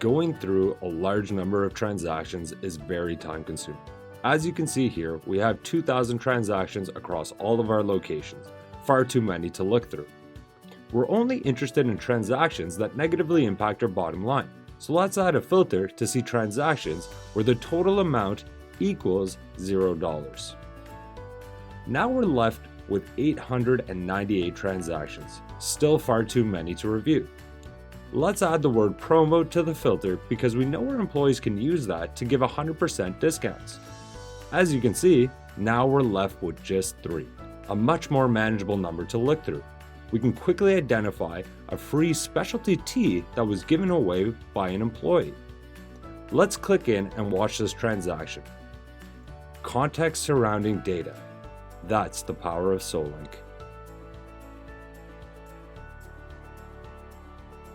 Going through a large number of transactions is very time consuming. As you can see here, we have 2,000 transactions across all of our locations, far too many to look through. We're only interested in transactions that negatively impact our bottom line, so let's add a filter to see transactions where the total amount equals $0. Now we're left with 898 transactions, still far too many to review. Let's add the word promo to the filter because we know our employees can use that to give 100% discounts. As you can see, now we're left with just 3, a much more manageable number to look through. We can quickly identify a free specialty tea that was given away by an employee. Let's click in and watch this transaction. Context surrounding data. That's the power of Solink.